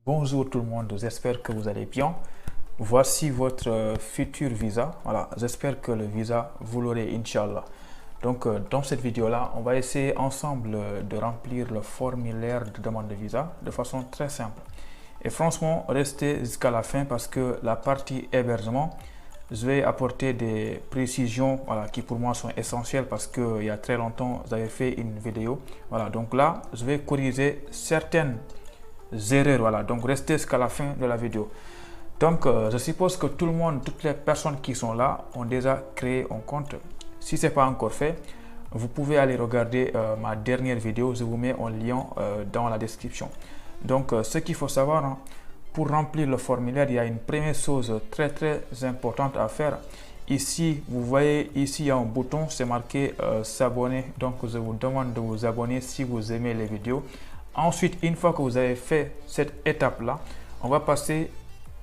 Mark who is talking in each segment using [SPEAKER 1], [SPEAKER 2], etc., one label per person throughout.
[SPEAKER 1] Bonjour tout le monde, j'espère que vous allez bien. Voici votre futur visa. Voilà, j'espère que le visa, vous l'aurez, Inch'Allah. Donc, dans cette vidéo-là, on va essayer ensemble de remplir le formulaire de demande de visa de façon très simple. Et franchement, restez jusqu'à la fin parce que la partie hébergement, je vais apporter des précisions qui pour moi sont essentielles parce qu'il y a très longtemps, j'avais fait une vidéo. Voilà, donc là, je vais corriger certaines erreurs. Voilà, donc restez jusqu'à la fin de la vidéo. Donc, je suppose que tout le monde, toutes les personnes qui sont là ont déjà créé un compte. Si ce n'est pas encore fait, vous pouvez aller regarder ma dernière vidéo. Je vous mets un lien dans la description. Donc, ce qu'il faut savoir, hein, pour remplir le formulaire, il y a une première chose très importante à faire. Ici, vous voyez, ici, il y a un bouton, c'est marqué s'abonner. Donc, je vous demande de vous abonner si vous aimez les vidéos. Ensuite, une fois que vous avez fait cette étape-là, on va passer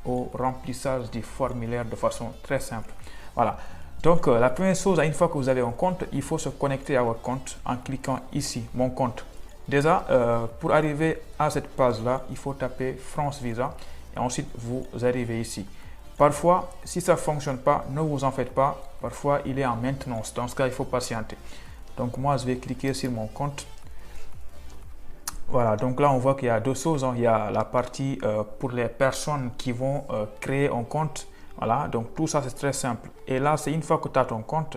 [SPEAKER 1] au remplissage du formulaire de façon très simple. Voilà. Donc, la première chose, une fois que vous avez un compte, il faut se connecter à votre compte en cliquant ici, mon compte. Déjà, pour arriver à cette page-là, il faut taper France Visa et ensuite vous arrivez ici. Parfois, si ça ne fonctionne pas, ne vous en faites pas. Parfois, il est en maintenance. Dans ce cas, il faut patienter. Donc, moi, je vais cliquer sur mon compte. Voilà, donc là, on voit qu'il y a deux choses. Hein. Il y a la partie pour les personnes qui vont créer un compte. Voilà, donc tout ça, c'est très simple. Et là, c'est une fois que tu as ton compte,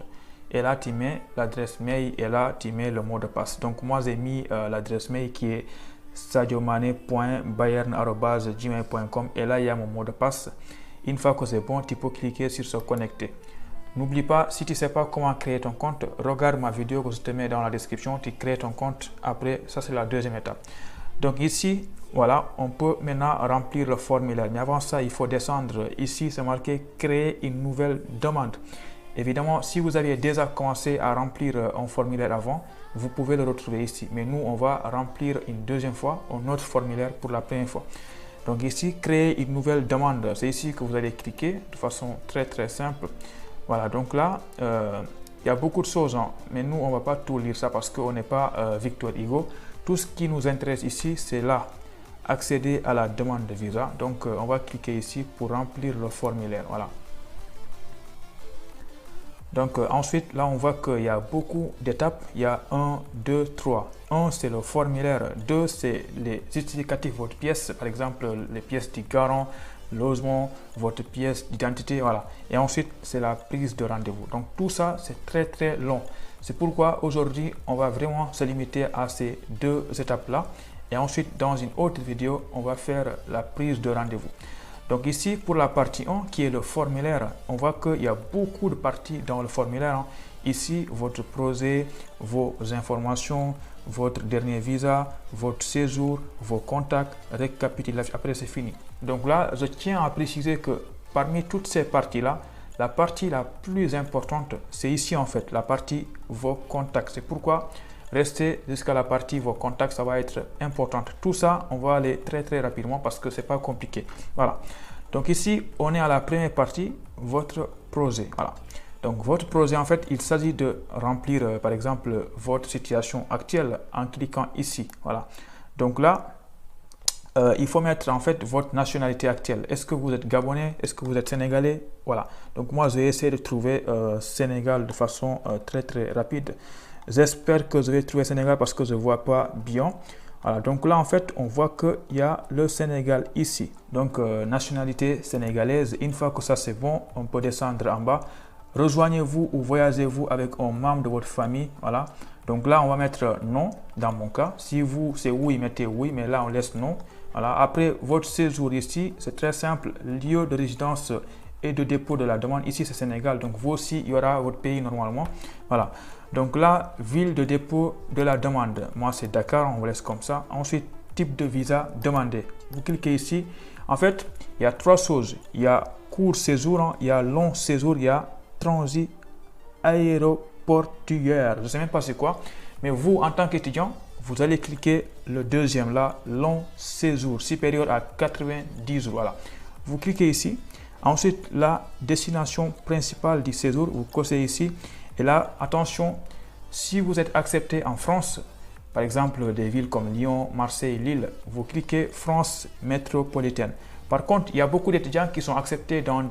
[SPEAKER 1] et là, tu mets l'adresse mail et là, tu mets le mot de passe. Donc, moi, j'ai mis l'adresse mail qui est sadiomane.bayern@gmail.com et là, il y a mon mot de passe. Une fois que c'est bon, tu peux cliquer sur se connecter. N'oublie pas, si tu ne sais pas comment créer ton compte, regarde ma vidéo que je te mets dans la description, tu crées ton compte. Après, ça c'est la deuxième étape. Donc ici, voilà, on peut maintenant remplir le formulaire. Mais avant ça, il faut descendre. Ici, c'est marqué créer une nouvelle demande. Évidemment, si vous aviez déjà commencé à remplir un formulaire avant, vous pouvez le retrouver ici. Mais nous, on va remplir une deuxième fois un autre formulaire pour la première fois. Donc ici, créer une nouvelle demande. C'est ici que vous allez cliquer de façon très simple. Voilà, donc là, il y a beaucoup de choses, hein, mais nous, on ne va pas tout lire ça parce qu'on n'est pas Victor Hugo. Tout ce qui nous intéresse ici, c'est là, accéder à la demande de visa. Donc, on va cliquer ici pour remplir le formulaire. Voilà. Donc, ensuite, là, on voit qu'il y a beaucoup d'étapes. Il y a 1, 2, 3. 1, c'est le formulaire. 2, c'est les justificatifs de votre pièce. Par exemple, les pièces du garant, logement, votre pièce d'identité, voilà. Et ensuite, c'est la prise de rendez-vous. Donc, tout ça, c'est très long. C'est pourquoi aujourd'hui, on va vraiment se limiter à ces deux étapes-là. Et ensuite, dans une autre vidéo, on va faire la prise de rendez-vous. Donc ici, pour la partie 1, qui est le formulaire, on voit qu'il y a beaucoup de parties dans le formulaire. Hein. Ici, votre projet, vos informations, votre dernier visa, votre séjour, vos contacts, récapitulatif. Après, c'est fini. Donc là, je tiens à préciser que parmi toutes ces parties-là, la partie la plus importante, c'est ici en fait, la partie vos contacts. C'est pourquoi restez jusqu'à la partie vos contacts, ça va être important. Tout ça, on va aller très rapidement parce que c'est pas compliqué. Voilà. Donc ici, on est à la première partie, votre projet. Voilà. Donc votre projet, en fait, il s'agit de remplir, par exemple, votre situation actuelle en cliquant ici. Voilà. Donc là, il faut mettre en fait votre nationalité actuelle. Est-ce que vous êtes gabonais? Est-ce que vous êtes sénégalais? Voilà. Donc moi, je vais essayer de trouver Sénégal de façon très rapide. J'espère que je vais trouver Sénégal parce que je ne vois pas bien. Voilà, donc là, en fait, on voit qu'il y a le Sénégal ici. Donc, nationalité sénégalaise. Une fois que ça, c'est bon, on peut descendre en bas. Rejoignez-vous ou voyagez-vous avec un membre de votre famille. Voilà. Donc là, on va mettre non dans mon cas. Si vous, c'est oui, mettez oui, mais là, on laisse non. Voilà. Après, votre séjour ici, c'est très simple. Lieu de résidence et de dépôt de la demande. Ici, c'est Sénégal. Donc, vous aussi, il y aura votre pays normalement. Voilà. Donc là, ville de dépôt de la demande. Moi, c'est Dakar. On vous laisse comme ça. Ensuite, type de visa demandé. Vous cliquez ici. En fait, il y a trois choses. Il y a court séjour, hein, il y a long séjour, il y a transit aéroportuaire. Je ne sais même pas c'est quoi. Mais vous, en tant qu'étudiant, vous allez cliquer le deuxième là, long séjour, supérieur à 90 jours. Voilà. Vous cliquez ici. Ensuite, la destination principale du séjour, vous cochez ici. Et là, attention, si vous êtes accepté en France, par exemple des villes comme Lyon, Marseille, Lille, vous cliquez France métropolitaine. Par contre, il y a beaucoup d'étudiants qui sont acceptés dans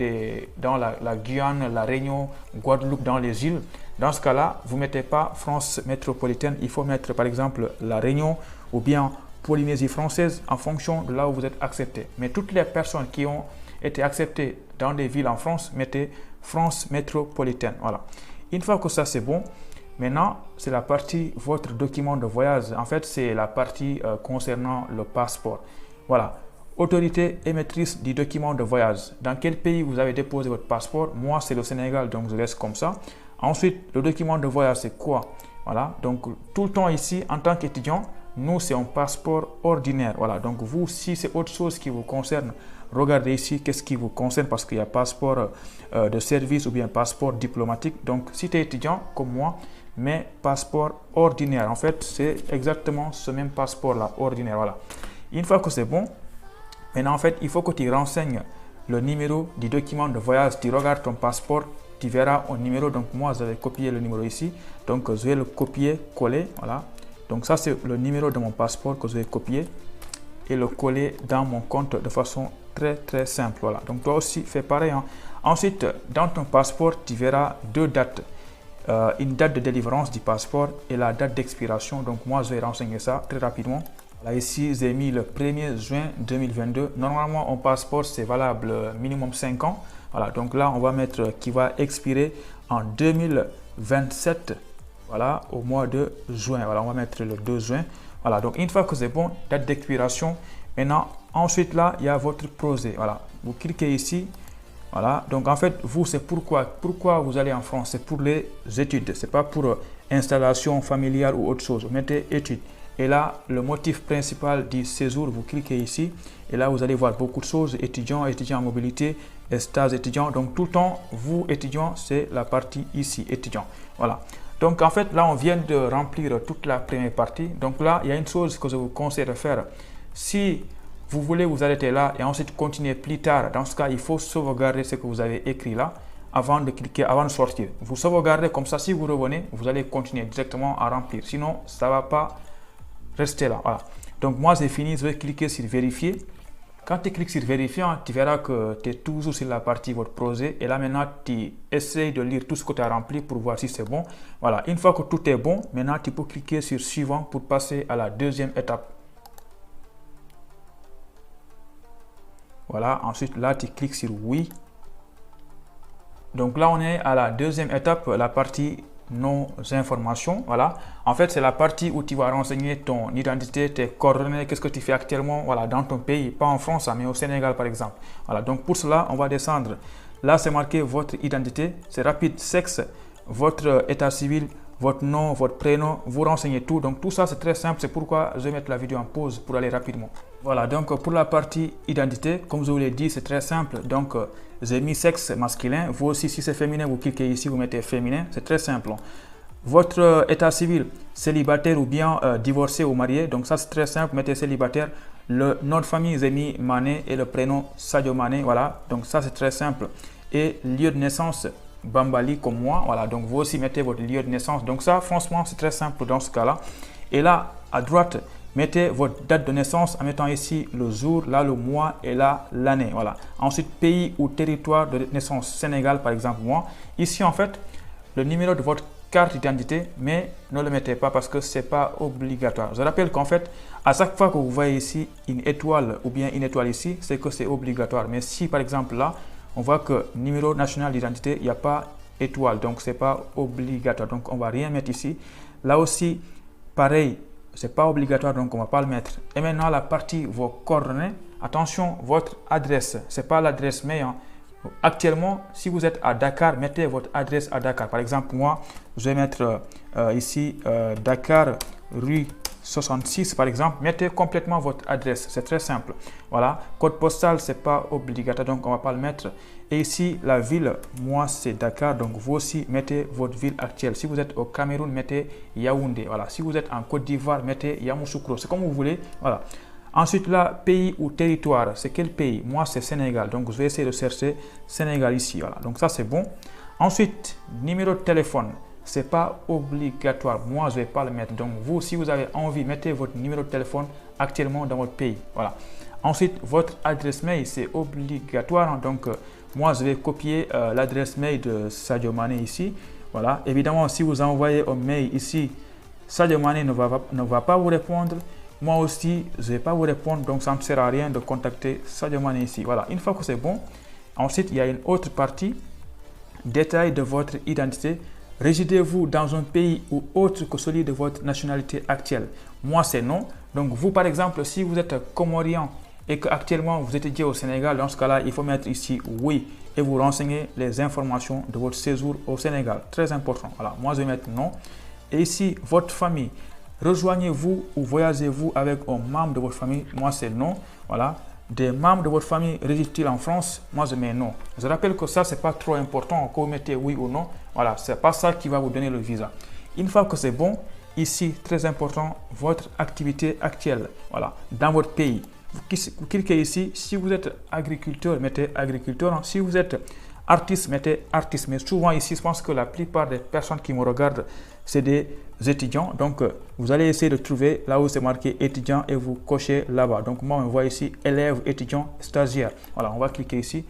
[SPEAKER 1] la Guyane, la Réunion, Guadeloupe, dans les îles. Dans ce cas-là, vous ne mettez pas France métropolitaine, il faut mettre par exemple la Réunion ou bien Polynésie française en fonction de là où vous êtes accepté. Mais toutes les personnes qui ont été acceptées dans des villes en France, mettez France métropolitaine. Voilà. Une fois que ça c'est bon, maintenant c'est la partie votre document de voyage. En fait, c'est la partie concernant le passeport. Voilà. Autorité émettrice du document de voyage. Dans quel pays vous avez déposé votre passeport? Moi, c'est le Sénégal, donc je laisse comme ça. Ensuite, le document de voyage, c'est quoi? Voilà. Donc, tout le temps ici, en tant qu'étudiant, nous, c'est un passeport ordinaire. Voilà. Donc, vous, si c'est autre chose qui vous concerne, regardez ici qu'est-ce qui vous concerne parce qu'il y a passeport de service ou bien passeport diplomatique. Donc, si tu es étudiant comme moi, mais passeport ordinaire. En fait, c'est exactement ce même passeport-là, ordinaire. Voilà. Une fois que c'est bon, maintenant, en fait, il faut que tu renseignes le numéro du document de voyage. Tu regardes ton passeport, tu verras un numéro. Donc, moi, je vais copier le numéro ici. Donc, je vais le copier, coller. Voilà. Donc, ça, c'est le numéro de mon passeport que je vais copier et le coller dans mon compte de façon très simple. Voilà. Donc, toi aussi, fais pareil. Hein. Ensuite, dans ton passeport, tu verras deux dates. Une date de délivrance du passeport et la date d'expiration. Donc, moi, je vais renseigner ça très rapidement. Là, ici, j'ai mis le 1er juin 2022. Normalement, un passeport, c'est valable minimum 5 ans. Voilà, donc là, on va mettre qui va expirer en 2027. Voilà, au mois de juin. Voilà, on va mettre le 2 juin. Voilà, donc une fois que c'est bon, date d'expiration. Maintenant, ensuite, là, il y a votre projet. Voilà, vous cliquez ici. Voilà, donc en fait, vous, c'est pourquoi vous allez en France. C'est pour les études. Ce n'est pas pour installation familiale ou autre chose. Vous mettez études. Et là, le motif principal du séjour, vous cliquez ici. Et là, vous allez voir beaucoup de choses. Étudiants, étudiants en mobilité, stage étudiant. Donc, tout le temps, vous, étudiants, c'est la partie ici, étudiant. Voilà. Donc, en fait, là, on vient de remplir toute la première partie. Donc, là, il y a une chose que je vous conseille de faire. Si vous voulez vous arrêter là et ensuite continuer plus tard, dans ce cas, il faut sauvegarder ce que vous avez écrit là avant de cliquer, avant de sortir. Vous sauvegardez comme ça. Si vous revenez, vous allez continuer directement à remplir. Sinon, ça ne va pas rester là. Voilà. Donc, moi, j'ai fini. Je vais cliquer sur vérifier. Quand tu cliques sur vérifier, tu verras que tu es toujours sur la partie votre projet. Et là, maintenant, tu essayes de lire tout ce que tu as rempli pour voir si c'est bon. Voilà. Une fois que tout est bon, maintenant, tu peux cliquer sur suivant pour passer à la deuxième étape. Voilà. Ensuite, là, tu cliques sur oui. Donc là, on est à la deuxième étape, la partie nos informations. Voilà, en fait, c'est la partie où tu vas renseigner ton identité, tes coordonnées, qu'est-ce que tu fais actuellement, voilà, dans ton pays, pas en France, mais au Sénégal par exemple. Voilà, donc pour cela, on va descendre. Là, c'est marqué votre identité, c'est rapide, sexe, votre état civil, votre nom, votre prénom, vous renseignez tout. Donc tout ça, c'est très simple, c'est pourquoi je vais mettre la vidéo en pause pour aller rapidement. Voilà, donc pour la partie identité, comme je vous l'ai dit, c'est très simple. Donc j'ai mis sexe masculin. Vous aussi, si c'est féminin, vous cliquez ici, vous mettez féminin. C'est très simple. Votre état civil, célibataire ou bien divorcé ou marié. Donc ça, c'est très simple. Mettez célibataire. Le nom de famille, j'ai mis Mané et le prénom Sadio Mané. Voilà, donc ça, c'est très simple. Et lieu de naissance, Bambali comme moi. Voilà, donc vous aussi mettez votre lieu de naissance. Donc ça, franchement, c'est très simple dans ce cas-là. Et là, à droite, mettez votre date de naissance en mettant ici le jour, là le mois et là l'année. Voilà. Ensuite, pays ou territoire de naissance, Sénégal par exemple, moi. Ici, en fait, le numéro de votre carte d'identité, mais ne le mettez pas parce que ce n'est pas obligatoire. Je rappelle qu'en fait, à chaque fois que vous voyez ici une étoile ou bien une étoile ici, c'est que c'est obligatoire. Mais si par exemple là, on voit que numéro national d'identité, il n'y a pas étoile, donc ce n'est pas obligatoire. Donc on ne va rien mettre ici. Là aussi, pareil. C'est pas obligatoire, donc on va pas le mettre. Et maintenant, la partie vos coordonnées. Attention, votre adresse. C'est pas l'adresse mail. Hein. Actuellement, si vous êtes à Dakar, mettez votre adresse à Dakar. Par exemple, moi, je vais mettre ici Dakar, rue 66, par exemple. Mettez complètement votre adresse. C'est très simple. Voilà. Code postal, c'est pas obligatoire, donc on va pas le mettre. Et ici, la ville, moi, c'est Dakar. Donc, vous aussi, mettez votre ville actuelle. Si vous êtes au Cameroun, mettez Yaoundé. Voilà. Si vous êtes en Côte d'Ivoire, mettez Yamoussoukro. C'est comme vous voulez. Voilà. Ensuite, là, pays ou territoire. C'est quel pays? Moi, c'est Sénégal. Donc, je vais essayer de chercher Sénégal ici. Voilà. Donc, ça, c'est bon. Ensuite, numéro de téléphone. c'est pas obligatoire. Moi, je vais pas le mettre. Donc, vous, si vous avez envie, mettez votre numéro de téléphone actuellement dans votre pays. Voilà. Ensuite, votre adresse mail, c'est obligatoire. Donc, moi, je vais copier l'adresse mail de Sadio Mané ici. Voilà. Évidemment, si vous envoyez un mail ici, Sadio Mané ne va pas vous répondre. Moi aussi, je ne vais pas vous répondre. Donc, ça ne sert à rien de contacter Sadio Mané ici. Voilà. Une fois que c'est bon, ensuite, il y a une autre partie. Détail de votre identité. Résidez-vous dans un pays ou autre que celui de votre nationalité actuelle? Moi, c'est non. Donc, vous, par exemple, si vous êtes comorien et qu'actuellement vous étudiez au Sénégal, dans ce cas-là, il faut mettre ici oui et vous renseigner les informations de votre séjour au Sénégal. Très important. Voilà, moi, je vais mettre non. Et ici, votre famille. Rejoignez-vous ou voyagez-vous avec un membre de votre famille? Moi, c'est non. Voilà. Des membres de votre famille résident-ils en France? Moi, je mets non. Je rappelle que ça, c'est pas trop important que vous mettez oui ou non. Voilà, c'est pas ça qui va vous donner le visa. Une fois que c'est bon, ici, très important, votre activité actuelle. Voilà, dans votre pays. Vous cliquez ici. Si vous êtes agriculteur, mettez agriculteur. Si vous êtes artiste, mettez artiste. Mais souvent ici, je pense que la plupart des personnes qui me regardent, c'est des étudiants. Donc, vous allez essayer de trouver là où c'est marqué étudiant et vous cochez là-bas. Donc, moi, on voit ici élève, étudiant, stagiaire. Voilà, on va cliquer ici.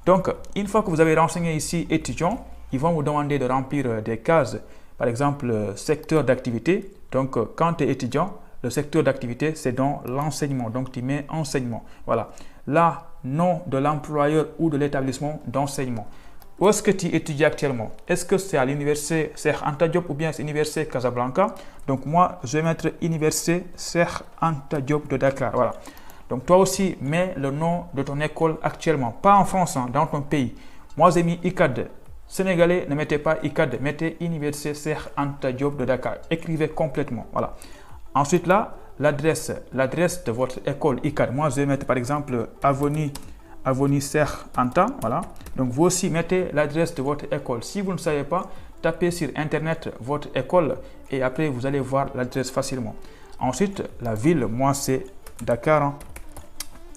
[SPEAKER 1] Donc, une fois que vous avez renseigné ici étudiant, ils vont vous demander de remplir des cases. Par exemple, secteur d'activité. Donc, quand tu es étudiant, le secteur d'activité, c'est dans l'enseignement. Donc, tu mets enseignement. Voilà. Là, nom de l'employeur ou de l'établissement d'enseignement. Où est-ce que tu étudies actuellement? Est-ce que c'est à l'université Cheikh Anta Diop ou bien c'est l'université Casablanca? Donc, moi, je vais mettre université Cheikh Anta Diop de Dakar. Voilà. Donc, toi aussi, mets le nom de ton école actuellement. Pas en France, hein, dans ton pays. Moi, j'ai mis ICAD. Sénégalais, ne mettez pas ICAD. Mettez université Cheikh Anta Diop de Dakar. Écrivez complètement. Voilà. Ensuite, là, l'adresse de votre école ICAD. Moi, je vais mettre par exemple avenue Cheikh Anta. Voilà. Donc, vous aussi mettez l'adresse de votre école. Si vous ne savez pas, tapez sur Internet votre école et après, vous allez voir l'adresse facilement. Ensuite, la ville, moi, c'est Dakar. Hein.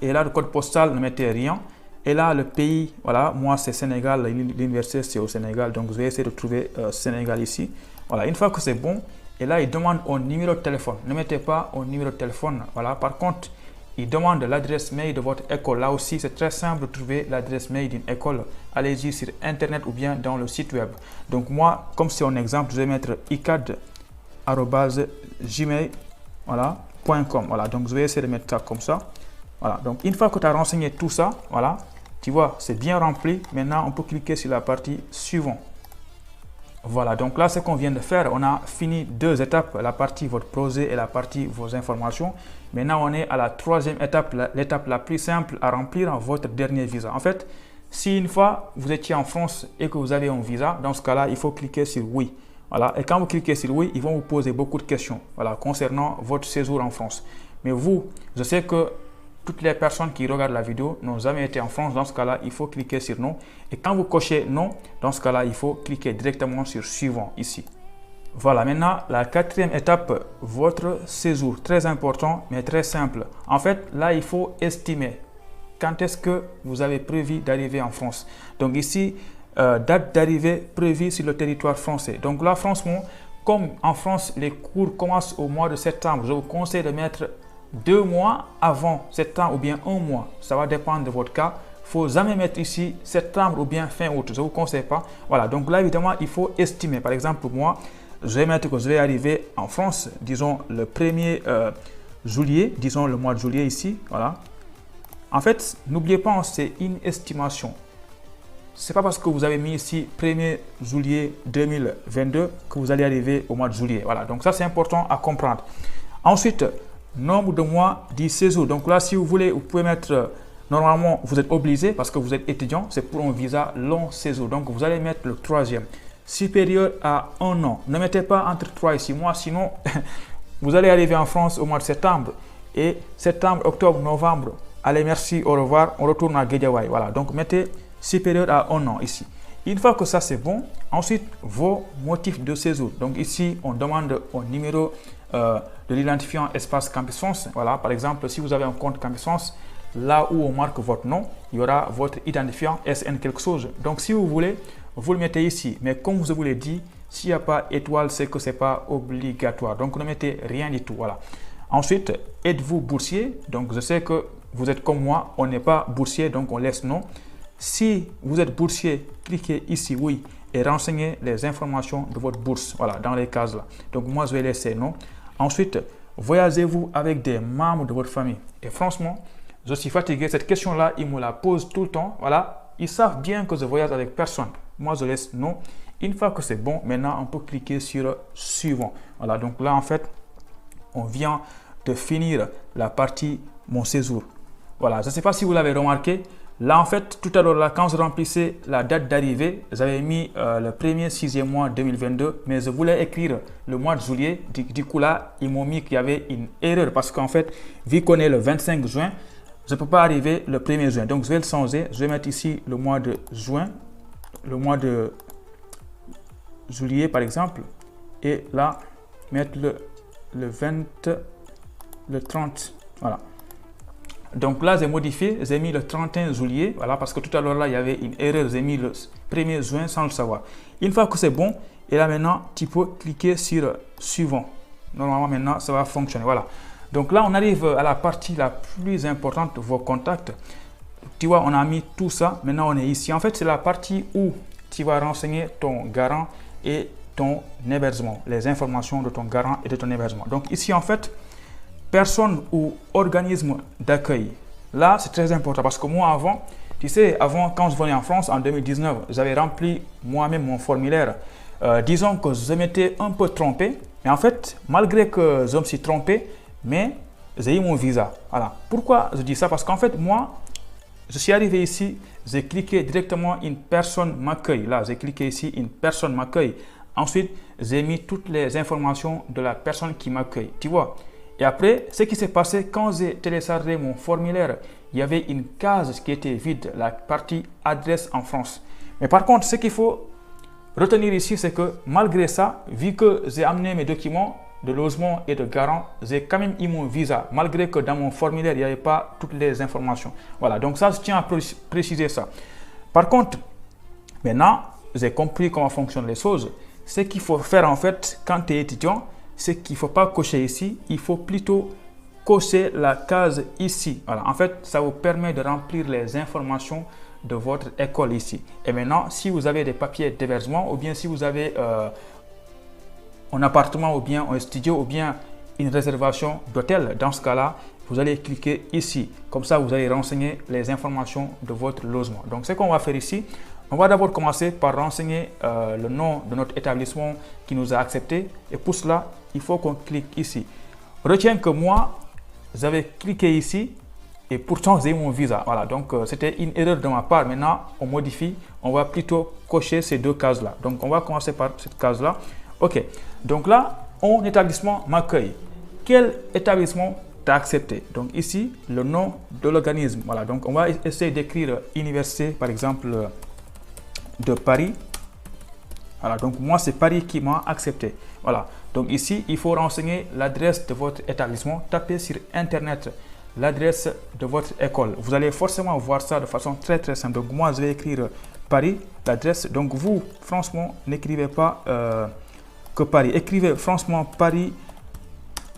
[SPEAKER 1] Et là, le code postal, ne mettez rien. Et là, le pays, voilà, moi, c'est Sénégal. L'université, c'est au Sénégal. Donc, je vais essayer de trouver Sénégal ici. Voilà, une fois que c'est bon. Et là, il demande un numéro de téléphone. Ne mettez pas un numéro de téléphone. Voilà. Par contre, il demande l'adresse mail de votre école. Là aussi, c'est très simple de trouver l'adresse mail d'une école. Allez-y sur Internet ou bien dans le site web. Donc, moi, comme c'est un exemple, je vais mettre icad@gmail.com. Voilà. Donc, je vais essayer de mettre ça comme ça. Voilà. Donc, une fois que tu as renseigné tout ça, voilà, tu vois, c'est bien rempli. Maintenant, on peut cliquer sur la partie suivante. Voilà, donc là, ce qu'on vient de faire, on a fini deux étapes, la partie votre projet et la partie vos informations. Maintenant, on est à la troisième étape, l'étape la plus simple à remplir, votre dernier visa. En fait, si une fois vous étiez en France et que vous avez un visa, dans ce cas-là, il faut cliquer sur oui. Voilà, et quand vous cliquez sur oui, ils vont vous poser beaucoup de questions, voilà, concernant votre séjour en France. Mais vous, je sais que toutes les personnes qui regardent la vidéo n'ont jamais été en France. Dans ce cas-là, il faut cliquer sur non. Et quand vous cochez non, dans ce cas-là, il faut cliquer directement sur suivant ici. Voilà, maintenant, la quatrième étape, votre séjour. Très important, mais très simple. En fait, là, il faut estimer quand est-ce que vous avez prévu d'arriver en France. Donc ici, date d'arrivée prévue sur le territoire français. Donc là, franchement, comme en France, les cours commencent au mois de septembre, je vous conseille de mettre 2 mois avant septembre ou bien 1 mois. Ça va dépendre de votre cas. Il ne faut jamais mettre ici septembre ou bien fin août. Je ne vous conseille pas. Voilà, donc là, évidemment, il faut estimer. Par exemple, moi, je vais mettre que je vais arriver en France, disons le 1er juillet, disons le mois de juillet ici. Voilà. En fait, n'oubliez pas, c'est une estimation. Ce n'est pas parce que vous avez mis ici 1er juillet 2022 que vous allez arriver au mois de juillet. Voilà, donc ça, c'est important à comprendre. Ensuite, nombre de mois du séjour. Donc là, si vous voulez, vous pouvez mettre, normalement, vous êtes obligé parce que vous êtes étudiant, c'est pour un visa long séjour. Donc, vous allez mettre le 3e, supérieur à 1 an. Ne mettez pas entre 3 et 6 mois, sinon, vous allez arriver en France au mois de septembre. Et septembre, octobre, novembre, allez, merci, au revoir, on retourne à Guédiawaye. Voilà, donc mettez supérieur à 1 an ici. Une fois que ça, c'est bon, ensuite, vos motifs de séjour. Donc ici, on demande un numéro de l'identifiant espace Campus France. Voilà, par exemple, si vous avez un compte Campus France, là où on marque votre nom, il y aura votre identifiant SN quelque chose. Donc, si vous voulez, vous le mettez ici. Mais comme je vous l'ai dit, S'il n'y a pas étoile, c'est que ce n'est pas obligatoire. Donc, ne mettez rien du tout. Voilà. Ensuite, êtes-vous boursier? Donc, je sais que vous êtes comme moi, on n'est pas boursier, donc on laisse non. Si vous êtes boursier, cliquez ici oui et renseignez les informations de votre bourse. Voilà, dans les cases là. Donc, moi, je vais laisser non. Ensuite, voyagez-vous avec des membres de votre famille? Et franchement, je suis fatigué. Cette question-là, ils me la posent tout le temps. Voilà, ils savent bien que je voyage avec personne. Moi, je laisse non. Une fois que c'est bon, maintenant, on peut cliquer sur suivant. Voilà, donc là, en fait, on vient de finir la partie mon séjour. Voilà, je ne sais pas si vous l'avez remarqué. Là, en fait, tout à l'heure, là, quand je remplissais la date d'arrivée, j'avais mis le premier 6e mois 2022, mais je voulais écrire le mois de juillet. Du coup, là, ils m'ont mis qu'il y avait une erreur parce qu'en fait, vu qu'on est le 25 juin, je ne peux pas arriver le 1er juin. Donc, je vais le changer. Je vais mettre ici le mois de juin, le mois de juillet, par exemple, et là, mettre le 30. Voilà. Donc là, j'ai modifié, j'ai mis le 31 juillet, voilà, parce que tout à l'heure, là, il y avait une erreur, j'ai mis le 1er juin sans le savoir. Une fois que c'est bon, et là, maintenant, tu peux cliquer sur suivant. Normalement, maintenant, ça va fonctionner, voilà. Donc là, on arrive à la partie la plus importante, vos contacts. Tu vois, on a mis tout ça, maintenant, on est ici. En fait, c'est la partie où tu vas renseigner ton garant et ton hébergement, les informations de ton garant et de ton hébergement. Donc ici, en fait, personne ou organisme d'accueil. Là, c'est très important parce que moi, avant, tu sais, avant, quand je venais en France en 2019, j'avais rempli moi-même mon formulaire. Disons que je m'étais un peu trompé, mais en fait, malgré que je me suis trompé, mais j'ai eu mon visa. Voilà. Pourquoi je dis ça? Parce qu'en fait, moi, je suis arrivé ici, j'ai cliqué directement une personne m'accueille. Là, j'ai cliqué ici une personne m'accueille. Ensuite, j'ai mis toutes les informations de la personne qui m'accueille. Tu vois? Et après, ce qui s'est passé, quand j'ai téléchargé mon formulaire, il y avait une case qui était vide, la partie adresse en France. Mais par contre, ce qu'il faut retenir ici, c'est que malgré ça, vu que j'ai amené mes documents de logement et de garant, j'ai quand même eu mon visa, malgré que dans mon formulaire, il n'y avait pas toutes les informations. Voilà, donc ça, je tiens à préciser ça. Par contre, maintenant, j'ai compris comment fonctionnent les choses. Ce qu'il faut faire en fait, quand tu es étudiant, c'est qu'il ne faut pas cocher ici, il faut plutôt cocher la case ici. Voilà. En fait, ça vous permet de remplir les informations de votre école ici. Et maintenant, si vous avez des papiers d'hébergement ou bien si vous avez un appartement ou bien un studio ou bien une réservation d'hôtel, dans ce cas-là, vous allez cliquer ici. Comme ça, vous allez renseigner les informations de votre logement. Donc, ce qu'on va faire ici, on va d'abord commencer par renseigner le nom de notre établissement qui nous a accepté. Et pour cela, il faut qu'on clique ici. Retiens que moi, j'avais cliqué ici et pourtant j'ai eu mon visa. Voilà, donc c'était une erreur de ma part. Maintenant, on modifie. On va plutôt cocher ces deux cases-là. Donc, on va commencer par cette case-là. OK. Donc là, mon établissement m'accueille. Quel établissement t'a accepté? Donc ici, le nom de l'organisme. Voilà, donc on va essayer d'écrire université, par exemple, de Paris. Voilà, donc moi, c'est Paris qui m'a accepté. Voilà, donc ici, il faut renseigner l'adresse de votre établissement. Tapez sur Internet l'adresse de votre école. Vous allez forcément voir ça de façon très simple. Donc moi, je vais écrire Paris, l'adresse. Donc vous, franchement, n'écrivez pas que Paris. Écrivez franchement Paris,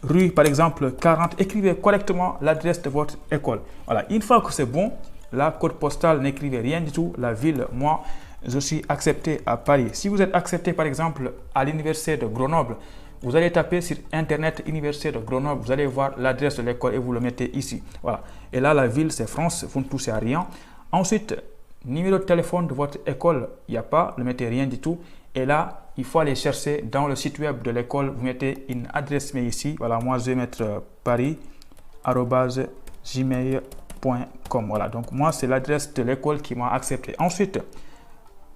[SPEAKER 1] rue par exemple 40. Écrivez correctement l'adresse de votre école. Voilà, une fois que c'est bon, la code postale, n'écrivez rien du tout. La ville, moi, je suis accepté à Paris. Si vous êtes accepté par exemple à l'université de Grenoble, vous allez taper sur Internet Université de Grenoble, vous allez voir l'adresse de l'école et vous le mettez ici. Voilà. Et là, la ville, c'est France, vous ne touchez à rien. Ensuite, numéro de téléphone de votre école, il n'y a pas, ne mettez rien du tout. Et là, il faut aller chercher dans le site web de l'école, vous mettez une adresse mail ici. Voilà, moi, je vais mettre paris@gmail.com. Voilà, donc moi, c'est l'adresse de l'école qui m'a accepté. Ensuite,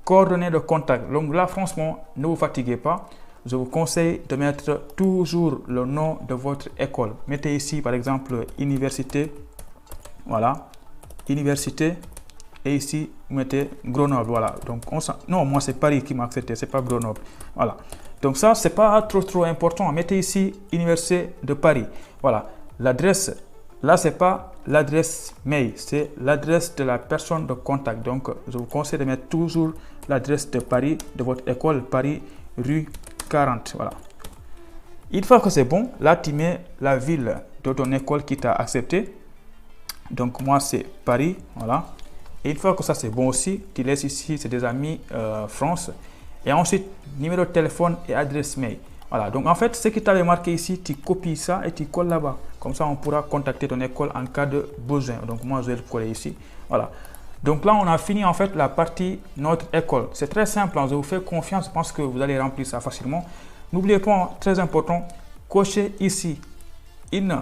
[SPEAKER 1] coordonnées de contact. Donc là, franchement, ne vous fatiguez pas. Je vous conseille de mettre toujours le nom de votre école. Mettez ici, par exemple, université. Voilà, université. Et ici, vous mettez Grenoble. Voilà. Donc, non, moi, c'est Paris qui m'a accepté. C'est pas Grenoble. Voilà. Donc, ça, c'est pas trop important. Mettez ici Université de Paris. Voilà. L'adresse, là, c'est pas l'adresse mail. C'est l'adresse de la personne de contact. Donc, je vous conseille de mettre toujours l'adresse de Paris, de votre école, Paris, rue 40. Voilà. Une fois que c'est bon, là, tu mets la ville de ton école qui t'a accepté. Donc, moi, c'est Paris. Voilà. Et une fois que ça, c'est bon aussi, tu laisses ici, c'est des amis France. Et ensuite, numéro de téléphone et adresse mail. Voilà. Donc, en fait, ce que tu avais marqué ici, tu copies ça et tu colles là-bas. Comme ça, on pourra contacter ton école en cas de besoin. Donc, moi, je vais le coller ici. Voilà. Donc là, on a fini en fait la partie notre école. C'est très simple, hein, je vous fais confiance, je pense que vous allez remplir ça facilement. N'oubliez pas, très important, cochez ici une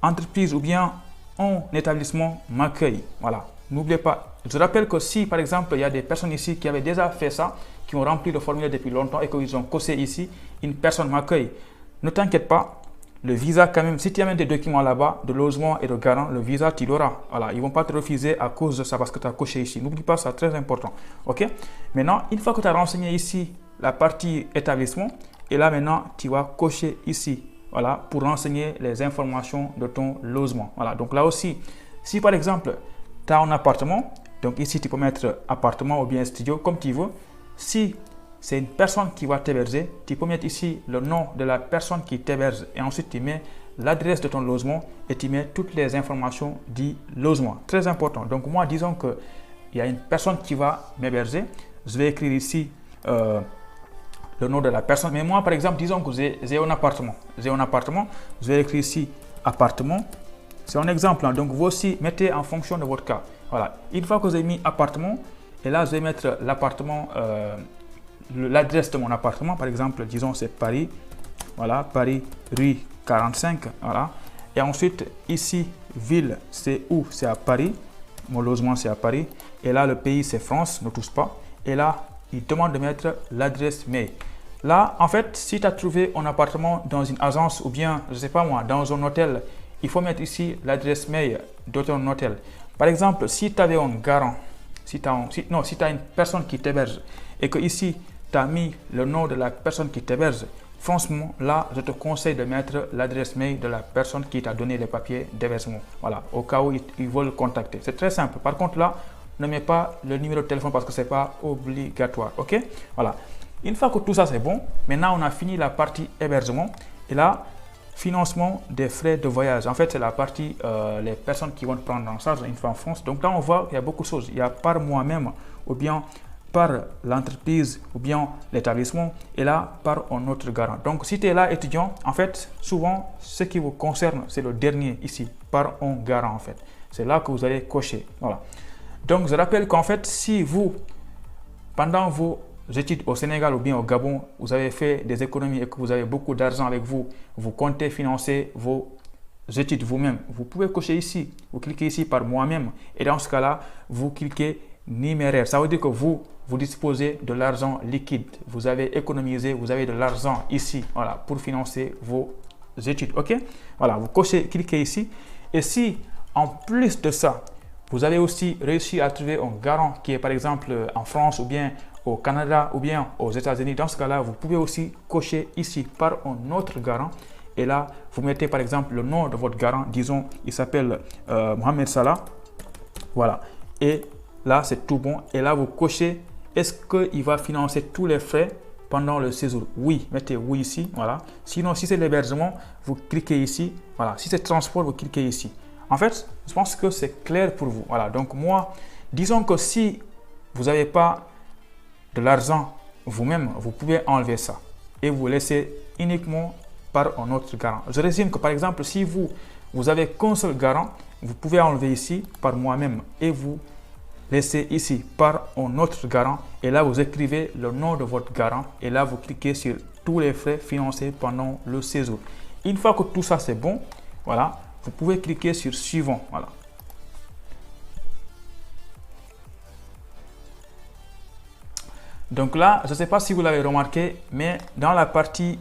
[SPEAKER 1] entreprise ou bien un établissement m'accueille. Voilà, n'oubliez pas. Je rappelle que si par exemple, il y a des personnes ici qui avaient déjà fait ça, qui ont rempli le formulaire depuis longtemps et qu'ils ont coché ici, une personne m'accueille, ne t'inquiète pas. Le visa, quand même, si tu amènes des documents là-bas, de logement et de garant, le visa, tu l'auras. Voilà, ils ne vont pas te refuser à cause de ça parce que tu as coché ici. N'oublie pas, c'est très important. OK? Maintenant, une fois que tu as renseigné ici la partie établissement, et là maintenant, tu vas cocher ici. Voilà, pour renseigner les informations de ton logement. Voilà, donc là aussi, si par exemple, tu as un appartement, donc ici, tu peux mettre appartement ou bien studio, comme tu veux. Si c'est une personne qui va t'héberger, tu peux mettre ici le nom de la personne qui t'héberge et ensuite tu mets l'adresse de ton logement et tu mets toutes les informations du logement. Très important. Donc moi, disons qu'il y a une personne qui va m'héberger. Je vais écrire ici le nom de la personne. Mais moi, par exemple, disons que j'ai un appartement. J'ai un appartement. Je vais écrire ici appartement. C'est un exemple. Hein. Donc vous aussi, mettez en fonction de votre cas. Voilà. Une fois que j'ai mis appartement, et là, je vais mettre l'appartement... l'adresse de mon appartement, par exemple, disons c'est Paris, voilà, Paris, rue 45, voilà, et ensuite ici, ville, c'est où? C'est à Paris, mon logement c'est à Paris, et là le pays c'est France, ne touche pas, et là, il demande de mettre l'adresse mail. Là, en fait, si tu as trouvé un appartement dans une agence ou bien, je sais pas moi, dans un hôtel, il faut mettre ici l'adresse mail de ton hôtel. Par exemple, si tu avais un garant, si tu as une personne qui t'héberge et que ici, tu as mis le nom de la personne qui t'héberge, franchement, là, je te conseille de mettre l'adresse mail de la personne qui t'a donné les papiers d'hébergement. Voilà, au cas où ils veulent le contacter. C'est très simple. Par contre, là, ne mets pas le numéro de téléphone parce que ce n'est pas obligatoire. OK? Voilà. Une fois que tout ça, c'est bon, maintenant, on a fini la partie hébergement. Et là, financement des frais de voyage. En fait, c'est la partie, les personnes qui vont te prendre en charge une fois en France. Donc là, on voit qu'il y a beaucoup de choses. Il y a par moi-même ou bien par l'entreprise ou bien l'établissement et là par un autre garant. Donc si tu es là étudiant, en fait souvent ce qui vous concerne c'est le dernier ici, par un garant en fait. C'est là que vous allez cocher. Voilà. Donc je rappelle qu'en fait si vous, pendant vos études au Sénégal ou bien au Gabon, vous avez fait des économies et que vous avez beaucoup d'argent avec vous, vous comptez financer vos études vous-même, vous pouvez cocher ici, vous cliquez ici par moi-même et dans ce cas-là, vous cliquez numéraire. Ça veut dire que vous disposez de l'argent liquide. Vous avez économisé, vous avez de l'argent ici, voilà, pour financer vos études. OK? Voilà, vous cochez, cliquez ici. Et si, en plus de ça, vous avez aussi réussi à trouver un garant qui est par exemple en France ou bien au Canada ou bien aux États-Unis, dans ce cas-là, vous pouvez aussi cocher ici par un autre garant. Et là, vous mettez par exemple le nom de votre garant. Disons, il s'appelle Mohamed Salah. Voilà. Et là, c'est tout bon. Et là, vous cochez, est-ce qu'il va financer tous les frais pendant le séjour? Oui, mettez oui ici. Voilà. Sinon, si c'est l'hébergement, vous cliquez ici. Voilà. Si c'est transport, vous cliquez ici. En fait, je pense que c'est clair pour vous. Voilà. Donc, moi, disons que si vous n'avez pas de l'argent vous-même, vous pouvez enlever ça et vous laissez uniquement par un autre garant. Je résume que, par exemple, si vous avez qu'un seul garant, vous pouvez enlever ici par moi-même et vous laissez ici par un autre garant et là vous écrivez le nom de votre garant et là vous cliquez sur tous les frais financés pendant le séjour. Une fois que tout ça c'est bon, voilà, vous pouvez cliquer sur suivant. Voilà. Donc là, je ne sais pas si vous l'avez remarqué, mais dans la partie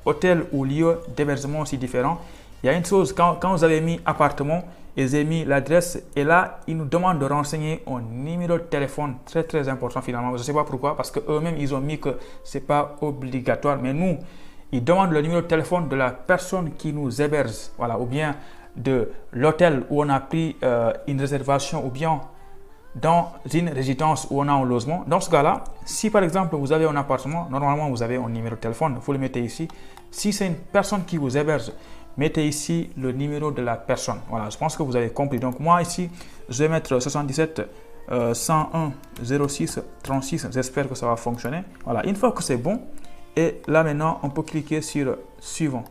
[SPEAKER 1] hôtel ou lieu d'hébergement aussi différent, il y a une chose, quand vous avez mis appartement, et j'ai mis l'adresse et là, ils nous demandent de renseigner un numéro de téléphone très important finalement. Je ne sais pas pourquoi, parce qu'eux-mêmes, ils ont mis que ce n'est pas obligatoire. Mais nous, ils demandent le numéro de téléphone de la personne qui nous héberge, voilà, ou bien de l'hôtel où on a pris une réservation, ou bien dans une résidence où on a un logement, dans ce cas-là, si par exemple vous avez un appartement, normalement vous avez un numéro de téléphone, vous le mettez ici. Si c'est une personne qui vous héberge, mettez ici le numéro de la personne. Voilà, je pense que vous avez compris. Donc moi ici, je vais mettre 77 101 06 36. J'espère que ça va fonctionner. Voilà, une fois que c'est bon, et là maintenant, on peut cliquer sur suivant.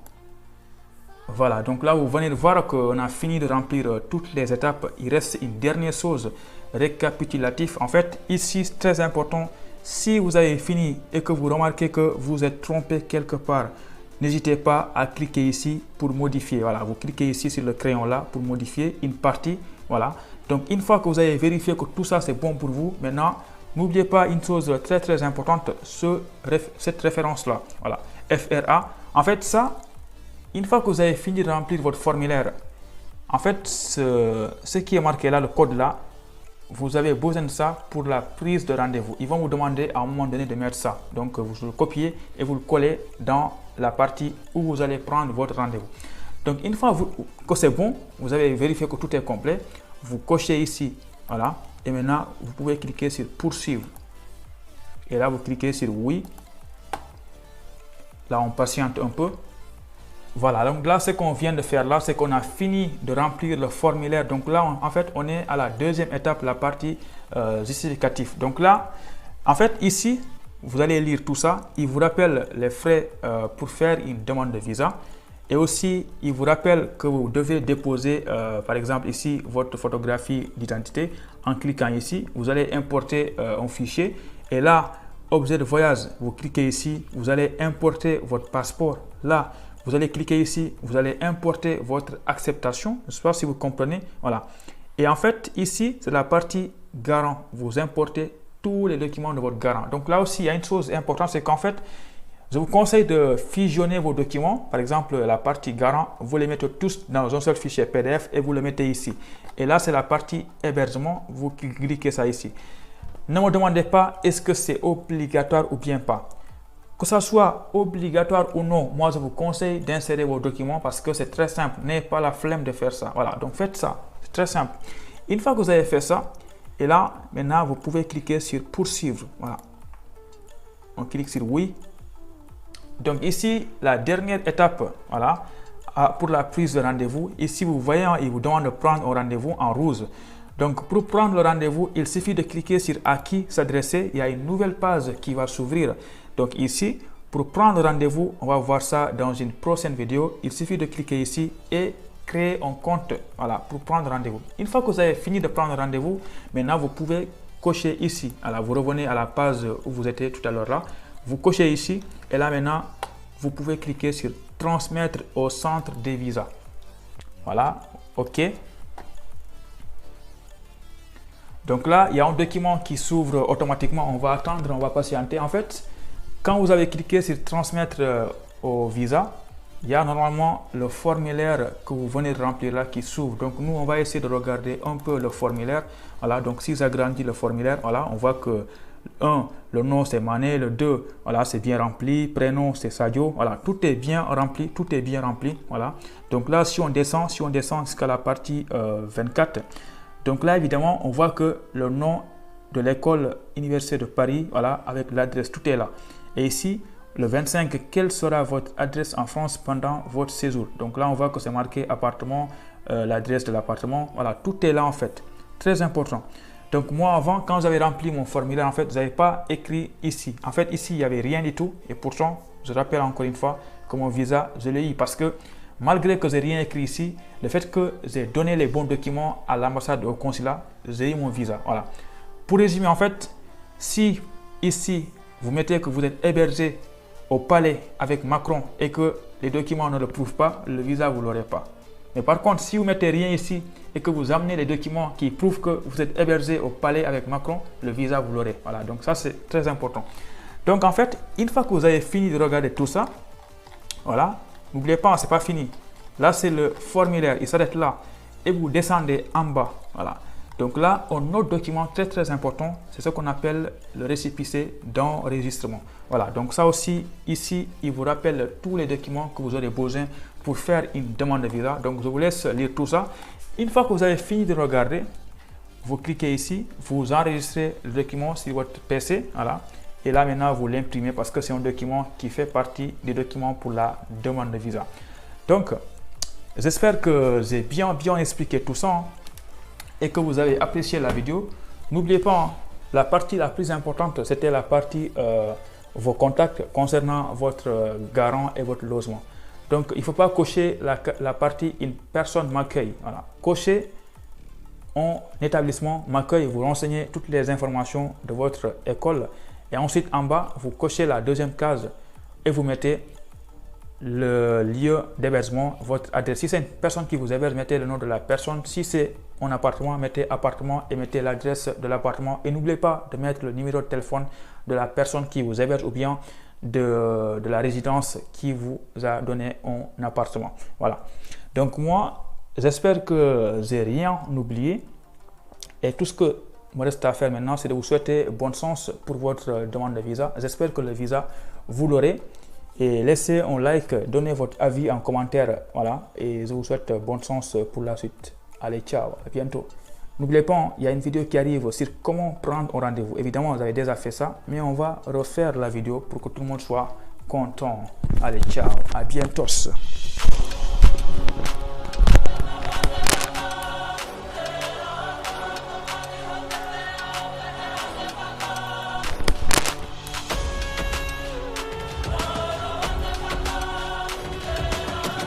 [SPEAKER 1] Voilà, donc là vous venez de voir qu'on a fini de remplir toutes les étapes. Il reste une dernière chose récapitulative. En fait, ici, c'est très important. Si vous avez fini et que vous remarquez que vous êtes trompé quelque part, n'hésitez pas à cliquer ici pour modifier. Voilà, vous cliquez ici sur le crayon là pour modifier une partie. Voilà, donc une fois que vous avez vérifié que tout ça c'est bon pour vous, maintenant, n'oubliez pas une chose très importante, cette référence là. Voilà, FRA. En fait, ça, une fois que vous avez fini de remplir votre formulaire, en fait, ce qui est marqué là, le code là, vous avez besoin de ça pour la prise de rendez-vous. Ils vont vous demander à un moment donné de mettre ça. Donc, vous le copiez et vous le collez dans la partie où vous allez prendre votre rendez-vous. Donc, une fois que c'est bon, vous avez vérifié que tout est complet, vous cochez ici, voilà, et maintenant, vous pouvez cliquer sur poursuivre. Et là, vous cliquez sur oui. Là, on patiente un peu. Voilà, donc là, ce qu'on vient de faire là, c'est qu'on a fini de remplir le formulaire. Donc là, en fait, on est à la deuxième étape, la partie justificative. Donc là, en fait, ici, vous allez lire tout ça. Il vous rappelle les frais pour faire une demande de visa. Et aussi, il vous rappelle que vous devez déposer, par exemple, ici, votre photographie d'identité. En cliquant ici, vous allez importer un fichier. Et là, objet de voyage, vous cliquez ici, vous allez importer votre passeport. Là, vous allez cliquer ici, vous allez importer votre acceptation. Je ne sais pas si vous comprenez. Voilà. Et en fait, ici, c'est la partie garant. Vous importez tous les documents de votre garant. Donc là aussi, il y a une chose importante, c'est qu'en fait, je vous conseille de fusionner vos documents. Par exemple, la partie garant, vous les mettez tous dans un seul fichier PDF et vous le mettez ici. Et là, c'est la partie hébergement. Vous cliquez ça ici. Ne me demandez pas est-ce que c'est obligatoire ou bien pas. Que ça soit obligatoire ou non, moi je vous conseille d'insérer vos documents parce que c'est très simple. N'ayez pas la flemme de faire ça. Voilà, donc faites ça. C'est très simple. Une fois que vous avez fait ça, et là, maintenant, vous pouvez cliquer sur poursuivre. Voilà. On clique sur oui. Donc ici, la dernière étape, voilà, pour la prise de rendez-vous. Ici, vous voyez, il vous demande de prendre un rendez-vous en rouge. Donc, pour prendre le rendez-vous, il suffit de cliquer sur à qui s'adresser. Il y a une nouvelle page qui va s'ouvrir. Donc ici, pour prendre rendez-vous, on va voir ça dans une prochaine vidéo. Il suffit de cliquer ici et créer un compte, voilà, pour prendre rendez-vous. Une fois que vous avez fini de prendre rendez-vous, maintenant vous pouvez cocher ici. Alors, vous revenez à la page où vous étiez tout à l'heure là. Vous cochez ici et là maintenant, vous pouvez cliquer sur transmettre au centre des visas. Voilà, OK. Donc là, il y a un document qui s'ouvre automatiquement. On va attendre, on va patienter. En fait, quand vous avez cliqué sur transmettre au visa, il y a normalement le formulaire que vous venez de remplir là qui s'ouvre. Donc nous, on va essayer de regarder un peu le formulaire. Voilà, donc si j'agrandis le formulaire, voilà, on voit que 1, le nom c'est Mané, le 2, voilà, c'est bien rempli, prénom c'est Sadio, voilà, tout est bien rempli, tout est bien rempli, voilà. Donc là, si on descend jusqu'à la partie 24, donc là, évidemment, on voit que le nom de l'école Université de Paris, voilà, avec l'adresse, tout est là. Et ici, le 25, quelle sera votre adresse en France pendant votre séjour? Donc là, on voit que c'est marqué appartement, l'adresse de l'appartement. Voilà, tout est là en fait. Très important. Donc moi, avant, quand j'avais rempli mon formulaire, en fait, je n'avais pas écrit ici. En fait, ici, il n'y avait rien du tout. Et pourtant, je rappelle encore une fois que mon visa, je l'ai eu parce que malgré que je n'ai rien écrit ici, le fait que j'ai donné les bons documents à l'ambassade au consulat, j'ai eu mon visa. Voilà. Pour résumer, en fait, si ici, vous mettez que vous êtes hébergé au palais avec Macron et que les documents ne le prouvent pas, le visa, vous ne l'aurez pas. Mais par contre, si vous mettez rien ici et que vous amenez les documents qui prouvent que vous êtes hébergé au palais avec Macron, le visa, vous l'aurez. Voilà, donc ça, c'est très important. Donc, en fait, une fois que vous avez fini de regarder tout ça, voilà, n'oubliez pas, ce n'est pas fini. Là, c'est le formulaire, il s'arrête là. Et vous descendez en bas, voilà. Donc là, un autre document très important, c'est ce qu'on appelle le récépissé d'enregistrement. Voilà, donc ça aussi, ici, il vous rappelle tous les documents que vous aurez besoin pour faire une demande de visa. Donc je vous laisse lire tout ça. Une fois que vous avez fini de regarder, vous cliquez ici, vous enregistrez le document sur votre PC, voilà. Et là maintenant vous l'imprimez parce que c'est un document qui fait partie des documents pour la demande de visa. Donc j'espère que j'ai bien expliqué tout ça et que vous avez apprécié la vidéo. N'oubliez pas, la partie la plus importante, c'était la partie vos contacts concernant votre garant et votre logement. Donc il ne faut pas cocher la partie une personne m'accueille. Voilà. Cochez un établissement m'accueille, vous renseignez toutes les informations de votre école. Et ensuite, en bas, vous cochez la deuxième case et vous mettez le lieu d'hébergement, votre adresse. Si c'est une personne qui vous héberge, mettez le nom de la personne. Si c'est un appartement, mettez appartement et mettez l'adresse de l'appartement. Et n'oubliez pas de mettre le numéro de téléphone de la personne qui vous héberge ou bien de la résidence qui vous a donné un appartement. Voilà. Donc moi, j'espère que j'ai rien oublié. Et tout ce que me reste à faire maintenant, c'est de vous souhaiter bonne chance pour votre demande de visa. J'espère que le visa, vous l'aurez. Et laissez un like, donnez votre avis en commentaire. Voilà. Et je vous souhaite bonne chance pour la suite. Allez, ciao, à bientôt. N'oubliez pas, il y a une vidéo qui arrive sur comment prendre un rendez-vous. Évidemment, vous avez déjà fait ça, mais on va refaire la vidéo pour que tout le monde soit content. Allez, ciao, à bientôt.